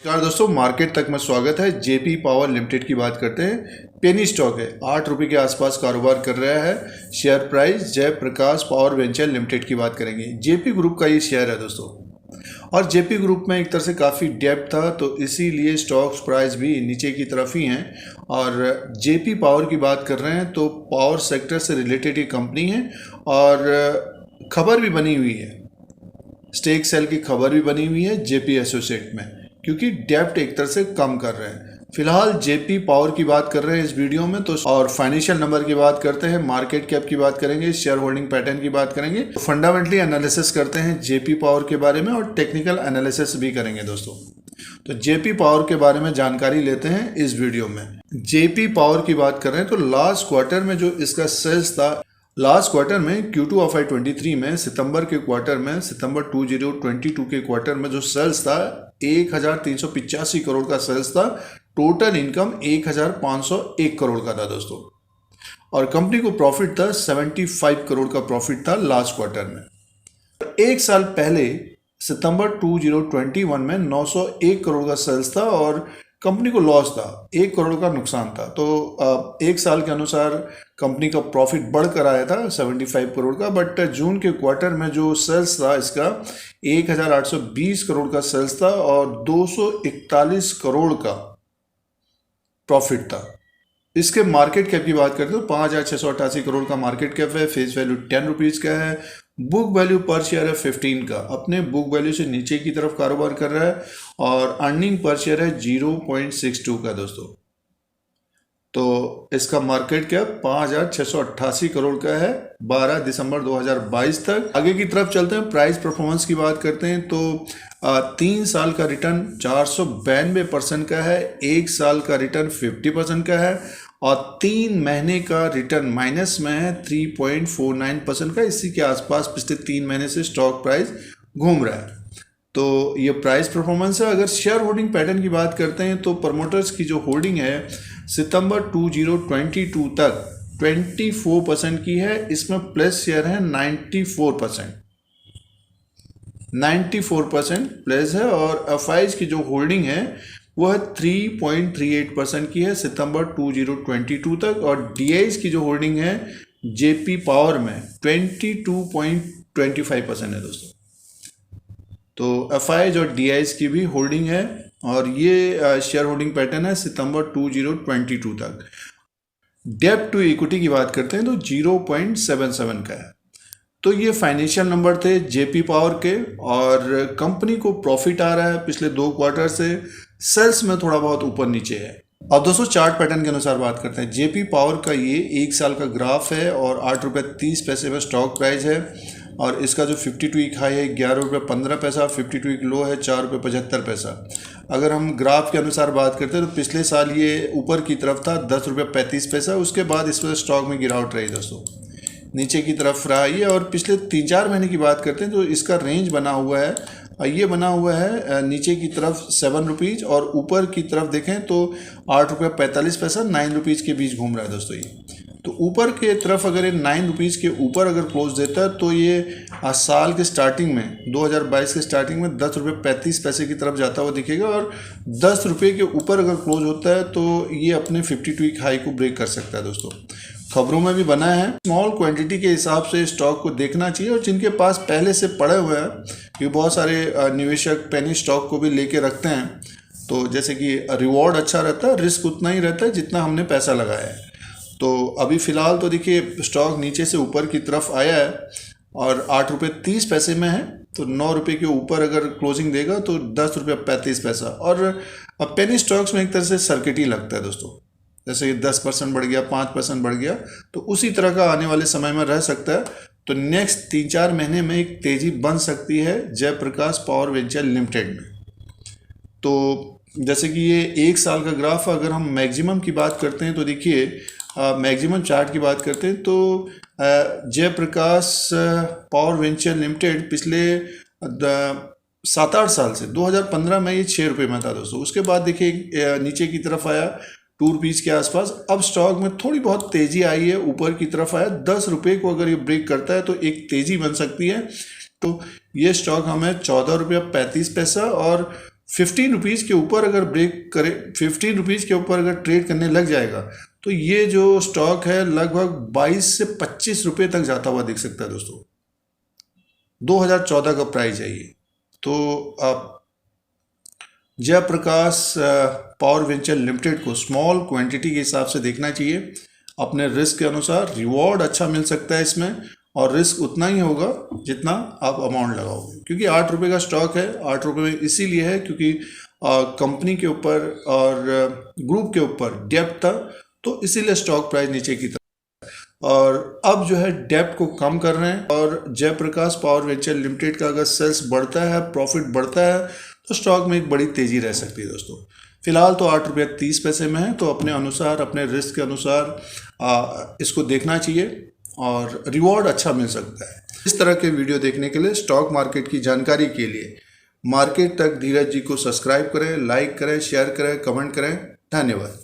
नमस्कार दोस्तों, मार्केट तक में स्वागत है। जेपी पावर लिमिटेड की बात करते हैं। पेनी स्टॉक है, 8 रुपये के आसपास कारोबार कर रहा है। Share price Jaiprakash power venture limited की बात करेंगे। जेपी ग्रुप का ये शेयर है दोस्तों, और जेपी ग्रुप में एक तरह से काफ़ी डेप्थ था, तो इसीलिए स्टॉक्स प्राइस भी नीचे की तरफ ही हैं। और जेपी पावर की बात कर रहे हैं तो पावर सेक्टर से रिलेटेड ये कंपनी है, और खबर भी बनी हुई है, स्टेक सेल की खबर भी बनी हुई है जेपी एसोसिएट में, क्योंकि डेप्थ एक तरह से कम कर रहे हैं। फिलहाल जेपी पावर की बात कर रहे हैं इस वीडियो में तो, और फाइनेंशियल नंबर की बात करते हैं, मार्केट कैप की बात करेंगे, शेयर होल्डिंग पैटर्न की बात करेंगे, फंडामेंटली एनालिसिस करते हैं जेपी पावर के बारे में, और टेक्निकल एनालिसिस भी करेंगे दोस्तों। तो जेपी पावर के बारे में जानकारी लेते हैं इस वीडियो में। जेपी पावर की बात कर रहे हैं तो लास्ट क्वार्टर में जो इसका सेल्स था, लास्ट क्वार्टर में Q2 ऑफ I23 में, सितंबर के क्वार्टर में, सितंबर 2022 के क्वार्टर में जो सेल्स था 1385 करोड़ का सेल्स था। टोटल इनकम 1501 करोड़ का था दोस्तों, और कंपनी को प्रॉफिट था 75 करोड़ का प्रॉफिट था लास्ट क्वार्टर में। एक साल पहले सितंबर 2021 में 901 करोड़ का सेल्स था और कंपनी को लॉस था, 1 करोड़ का नुकसान था। तो एक साल के अनुसार कंपनी का प्रॉफिट बढ़कर आया था 75 करोड़ का, बट जून के क्वार्टर में जो सेल्स था इसका 1820 करोड़ का सेल्स था और 241 करोड़ का प्रॉफिट था। इसके मार्केट कैप की बात करते हो 5688 करोड़ का मार्केट कैप है। फेस वैल्यू 10 रुपीज़ का है। बुक वैल्यू पर शेयर है 15 का, अपने बुक वैल्यू से नीचे की तरफ कारोबार कर रहा है, और अर्निंग पर शेयर है 0.62 का दोस्तों। तो इसका मार्केट कैप 5688 करोड़ का है 12 दिसंबर 2022 तक। आगे की तरफ चलते हैं, प्राइस परफॉर्मेंस की बात करते हैं तो 3 साल का रिटर्न 492% का है, 1 साल का रिटर्न 50% का है, और 3 महीने का रिटर्न माइनस में है 3.49% का। इसी के आसपास पिछले 3 महीने से स्टॉक प्राइस घूम रहा है। तो ये प्राइस परफॉर्मेंस है। अगर शेयर होल्डिंग पैटर्न की बात करते हैं तो प्रमोटर्स की जो होल्डिंग है सितंबर 2022 तक 24% की है। इसमें प्लस शेयर है 94% प्लस है, और एफआईज की जो होल्डिंग है वह 3.38% की है सितंबर 2022 तक, और डीआईज की जो होल्डिंग है जेपी पावर में 22.25% है दोस्तों। तो एफआईज और डीआईज की भी होल्डिंग है, और ये शेयर होल्डिंग पैटर्न है सितंबर 2022 तक। डेब्ट टू इक्विटी की बात करते हैं तो 0.77 का है। तो ये फाइनेंशियल नंबर थे जेपी पावर के, और कंपनी को प्रॉफिट आ रहा है पिछले 2 क्वार्टर से। सेल्स में थोड़ा बहुत ऊपर नीचे है। अब दोस्तों चार्ट पैटर्न के अनुसार बात करते हैं। जेपी पावर का ये 1 साल का ग्राफ है, और 8 रुपये 30 पैसे में स्टॉक प्राइस है, और इसका जो 52 वीक हाई है 11 रुपये 15 पैसा, 52 वीक लो है 4 रुपये 75 पैसा। अगर हम ग्राफ के अनुसार बात करते हैं तो पिछले साल ये ऊपर की तरफ था 10 रुपये 35 पैसा, उसके बाद इस पर स्टॉक में गिरावट रही दोस्तों, नीचे की तरफ रहा ये। और पिछले 3-4 महीने की बात करते हैं तो इसका रेंज बना हुआ है, ये बना हुआ है नीचे की तरफ 7 रुपीज़, और ऊपर की तरफ देखें तो 8 रुपये 45 पैसा 9 रुपीज़ के बीच घूम रहा है दोस्तों ये। तो ऊपर के तरफ अगर ये 9 रुपीज़ के ऊपर अगर क्लोज देता है तो ये साल के स्टार्टिंग में 2022 के स्टार्टिंग में 10 रुपये 35 पैसे की तरफ जाता हुआ दिखेगा, और 10 रुपये के ऊपर अगर क्लोज होता है तो ये अपने 52 वीक हाई को ब्रेक कर सकता है दोस्तों। खबरों में भी बना है। स्मॉल क्वांटिटी के हिसाब से स्टॉक को देखना चाहिए, और जिनके पास पहले से पड़े हुए हैं, क्योंकि बहुत सारे निवेशक पेनी स्टॉक को भी लेके रखते हैं, तो जैसे कि रिवॉर्ड अच्छा रहता है, रिस्क उतना ही रहता है जितना हमने पैसा लगाया है। तो अभी फ़िलहाल तो देखिए स्टॉक नीचे से ऊपर की तरफ आया है, और 8 रुपये 30 पैसे में है, तो 9 रुपये के ऊपर अगर क्लोजिंग देगा तो 10 रुपये 35 पैसा। और पेनी स्टॉक्स में एक तरह से सर्किट ही लगता है दोस्तों, जैसे 10% बढ़ गया, 5% बढ़ गया, तो उसी तरह का आने वाले समय में रह सकता है। तो नेक्स्ट 3-4 महीने में एक तेज़ी बन सकती है जयप्रकाश पावर वेंचर लिमिटेड में। तो जैसे कि ये 1 साल का ग्राफ, अगर हम मैक्सिमम की बात करते हैं तो देखिए मैक्सिमम चार्ट की बात करते हैं तो जयप्रकाश पावर वेंचर लिमिटेड पिछले 7-8 साल से 2015 में ये 6 रुपये में था दोस्तों। उसके बाद देखिए नीचे की तरफ आया 2 रुपीज़ के आसपास। अब स्टॉक में थोड़ी बहुत तेज़ी आई है, ऊपर की तरफ आया 10 रुपये को अगर ये ब्रेक करता है तो एक तेज़ी बन सकती है। तो ये स्टॉक हमें 14 रुपये 35 पैसा और ₹15 के ऊपर अगर ब्रेक करे, ₹15 के ऊपर अगर ट्रेड करने लग जाएगा तो ये जो स्टॉक है लगभग 22 से 25 रुपये तक जाता हुआ दिख सकता है दोस्तों। 2014 का प्राइस है ये। तो आप जयप्रकाश पावर वेंचर लिमिटेड को स्मॉल क्वांटिटी के हिसाब से देखना चाहिए, अपने रिस्क के अनुसार। रिवॉर्ड अच्छा मिल सकता है इसमें, और रिस्क उतना ही होगा जितना आप अमाउंट लगाओगे, क्योंकि ₹8 का स्टॉक है। ₹8 में इसीलिए है क्योंकि कंपनी के ऊपर और ग्रुप के ऊपर डेप्ट था, तो इसीलिए स्टॉक प्राइस नीचे की तरफ। और अब जो है डेप्ट को कम कर रहे हैं, और जयप्रकाश पावर वेंचर लिमिटेड का अगर सेल्स बढ़ता है, प्रॉफिट बढ़ता है, तो स्टॉक में एक बड़ी तेज़ी रह सकती है दोस्तों। फिलहाल तो ₹8.30 में है, तो अपने अनुसार, अपने रिस्क के अनुसार इसको देखना चाहिए, और रिवॉर्ड अच्छा मिल सकता है। इस तरह के वीडियो देखने के लिए, स्टॉक मार्केट की जानकारी के लिए मार्केट तक धीरज जी को सब्सक्राइब करें, लाइक करें, शेयर करें, कमेंट करें। धन्यवाद।